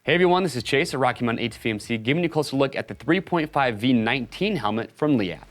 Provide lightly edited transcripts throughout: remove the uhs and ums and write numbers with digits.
Hey everyone, this is Chase at Rocky Mountain ATV giving you a closer look at the 3.5 V19 helmet from Leatt.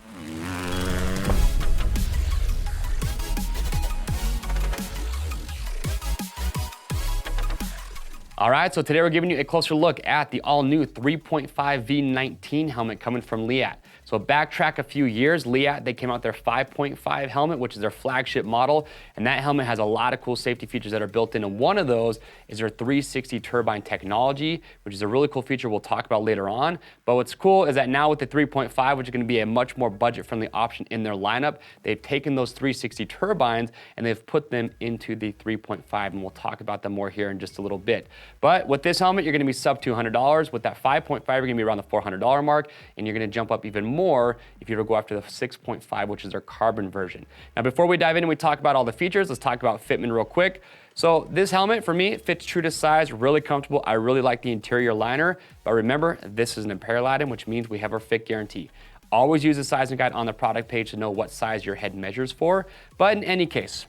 All right, so today we're giving you a closer look at the all-new 3.5 V19 helmet coming from Leatt. So backtrack a few years, Leatt, they came out their 5.5 helmet, which is their flagship model, and that helmet has a lot of cool safety features that are built in, and one of those is their 360 Turbine Technology, which is a really cool feature we'll talk about later on. But what's cool is that now with the 3.5, which is going to be a much more budget-friendly option in their lineup, they've taken those 360 turbines and they've put them into the 3.5, and we'll talk about them more here in just a little bit. But with this helmet, you're going to be sub $200. With that 5.5, you're going to be around the $400 mark, and you're going to jump up even more if you were to go after the 6.5, which is their carbon version. Now, before we dive in and we talk about all the features, let's talk about Fitment real quick. So this helmet, for me, it fits true to size, really comfortable. I really like the interior liner, but remember, this is an apparel item, which means we have our fit guarantee. Always use the sizing guide on the product page to know what size your head measures for, but in any case,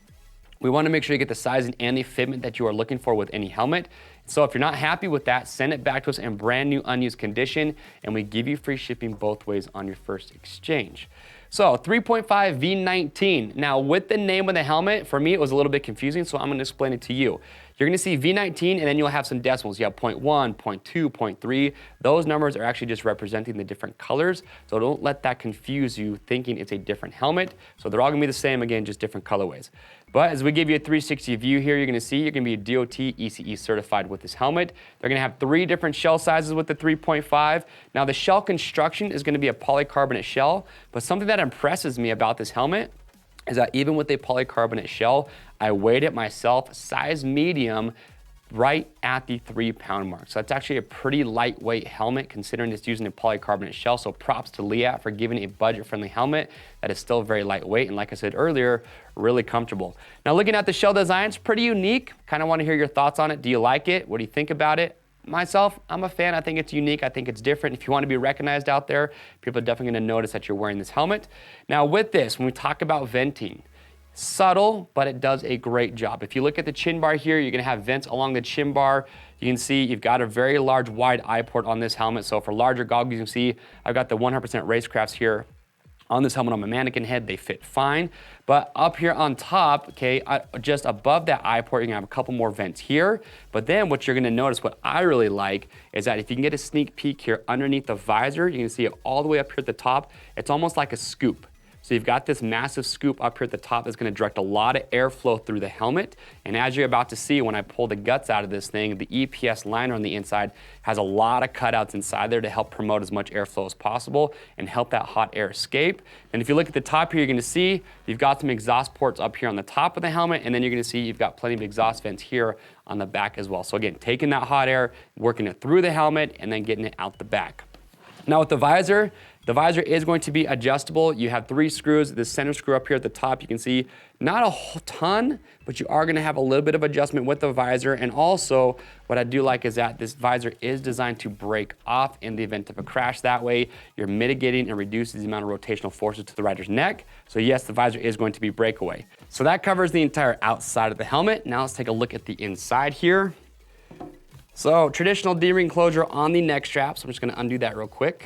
we want to make sure you get the sizing and the fitment that you are looking for with any helmet. So if you're not happy with that, send it back to us in brand new unused condition, and we give you free shipping both ways on your first exchange. So 3.5 V19. Now with the name of the helmet, for me it was a little bit confusing, so I'm going to explain it to you. You're going to see V19 and then you'll have some decimals. You have 0.1, 0.2, 0.3. Those numbers are actually just representing the different colors, so don't let that confuse you thinking it's a different helmet. So they're all going to be the same, again, just different colorways. But as we give you a 360 view here, you're going to see you're going to be DOT ECE certified with this helmet. They're going to have 3 different shell sizes with the 3.5. Now the shell construction is going to be a polycarbonate shell, but something that impresses me about this helmet is that even with a polycarbonate shell, I weighed it myself, size medium, right at the 3-pound mark. So that's actually a pretty lightweight helmet considering it's using a polycarbonate shell. So props to Leatt for giving a budget-friendly helmet that is still very lightweight and, like I said earlier, really comfortable. Now looking at the shell design, it's pretty unique. Kind of want to hear your thoughts on it. Do you like it? What do you think about it? Myself, I'm a fan. I think it's unique. I think it's different. If you want to be recognized out there, people are definitely going to notice that you're wearing this helmet. Now with this, when we talk about venting, subtle, but it does a great job. If you look at the chin bar here, you're going to have vents along the chin bar. You can see you've got a very large wide eye port on this helmet. So for larger goggles, you can see I've got the 100% racecrafts here on this helmet on my mannequin head. They fit fine. But up here on top, okay, just above that eye port, you're gonna have a couple more vents here. But then what you're gonna notice, what I really like, is that if you can get a sneak peek here underneath the visor, you can see it all the way up here at the top. It's almost like a scoop. So you've got this massive scoop up here at the top that's going to direct a lot of airflow through the helmet. And as you're about to see, when I pull the guts out of this thing, the EPS liner on the inside has a lot of cutouts inside there to help promote as much airflow as possible and help that hot air escape. And if you look at the top here, you're going to see you've got some exhaust ports up here on the top of the helmet, and then you're going to see you've got plenty of exhaust vents here on the back as well. So again, taking that hot air, working it through the helmet, and then getting it out the back. Now with the visor is going to be adjustable. You have 3 screws. The center screw up here at the top, you can see not a whole ton, but you are going to have a little bit of adjustment with the visor. And also, what I do like is that this visor is designed to break off in the event of a crash. That way, you're mitigating and reduces the amount of rotational forces to the rider's neck. So yes, the visor is going to be breakaway. So that covers the entire outside of the helmet. Now let's take a look at the inside here. So traditional D-ring closure on the neck strap. So I'm just going to undo that real quick.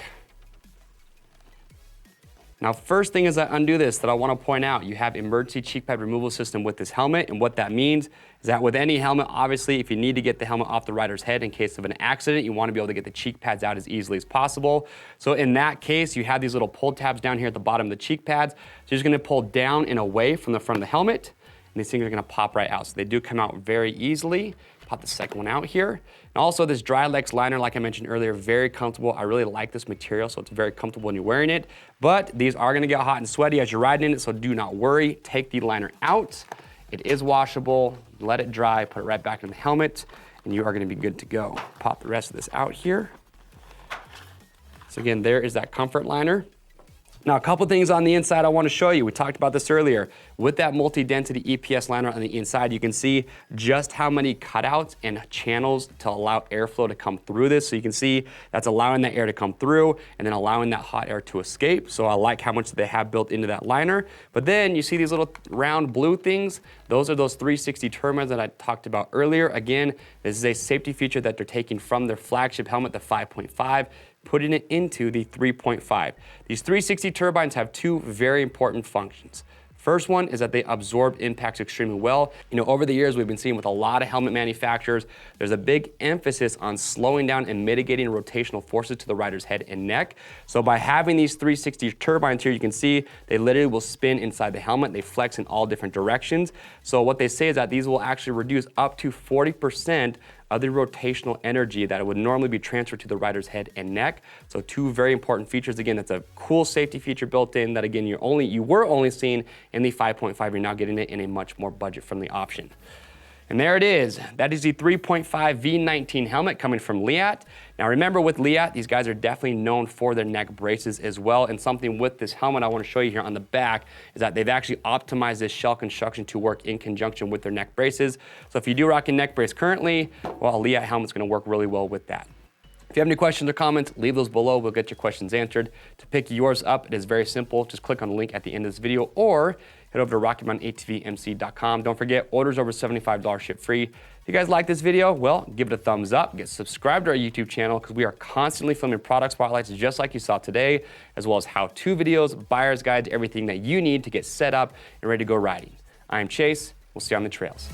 Now, first thing as I undo this that I want to point out, you have emergency cheek pad removal system with this helmet. And what that means is that with any helmet, obviously, if you need to get the helmet off the rider's head in case of an accident, you want to be able to get the cheek pads out as easily as possible. So in that case, you have these little pull tabs down here at the bottom of the cheek pads. So you're just going to pull down and away from the front of the helmet, and these things are going to pop right out. So they do come out very easily. Pop the second one out here. And also this Drylex liner, like I mentioned earlier, very comfortable. I really like this material, so it's very comfortable when you're wearing it. But these are gonna get hot and sweaty as you're riding in it, so do not worry. Take the liner out. It is washable. Let it dry, put it right back in the helmet, and you are gonna be good to go. Pop the rest of this out here. So again, there is that comfort liner. Now, a couple things on the inside I want to show you. We talked about this earlier. With that multi-density EPS liner on the inside, you can see just how many cutouts and channels to allow airflow to come through this. So you can see that's allowing that air to come through and then allowing that hot air to escape. So I like how much they have built into that liner. But then you see these little round blue things. Those are those 360 turbines that I talked about earlier. Again, this is a safety feature that they're taking from their flagship helmet, the 5.5, putting it into the 3.5. These 360 turbines have two very important functions. First one is that they absorb impacts extremely well. You know, over the years, we've been seeing with a lot of helmet manufacturers, there's a big emphasis on slowing down and mitigating rotational forces to the rider's head and neck. So by having these 360 turbines here, you can see they literally will spin inside the helmet. They flex in all different directions. So what they say is that these will actually reduce up to 40% of the rotational energy that would normally be transferred to the rider's head and neck. So two very important features. Again, that's a cool safety feature built in that, again, you were only seeing in the 5.5. You're now getting it in a much more budget-friendly option. And there it is. That is the 3.5 V19 helmet coming from Leatt. Now remember, with Leatt, these guys are definitely known for their neck braces as well. And something with this helmet I want to show you here on the back is that they've actually optimized this shell construction to work in conjunction with their neck braces. So if you do rock a neck brace currently, well, a Leatt helmet's going to work really well with that. If you have any questions or comments, leave those below. We'll get your questions answered. To pick yours up, it is very simple. Just click on the link at the end of this video or head over to RockyMountainATVMC.com. Don't forget, orders over $75 ship free. If you guys like this video, well, give it a thumbs up. Get subscribed to our YouTube channel because we are constantly filming product spotlights just like you saw today, as well as how-to videos, buyer's guides, everything that you need to get set up and ready to go riding. I'm Chase. We'll see you on the trails.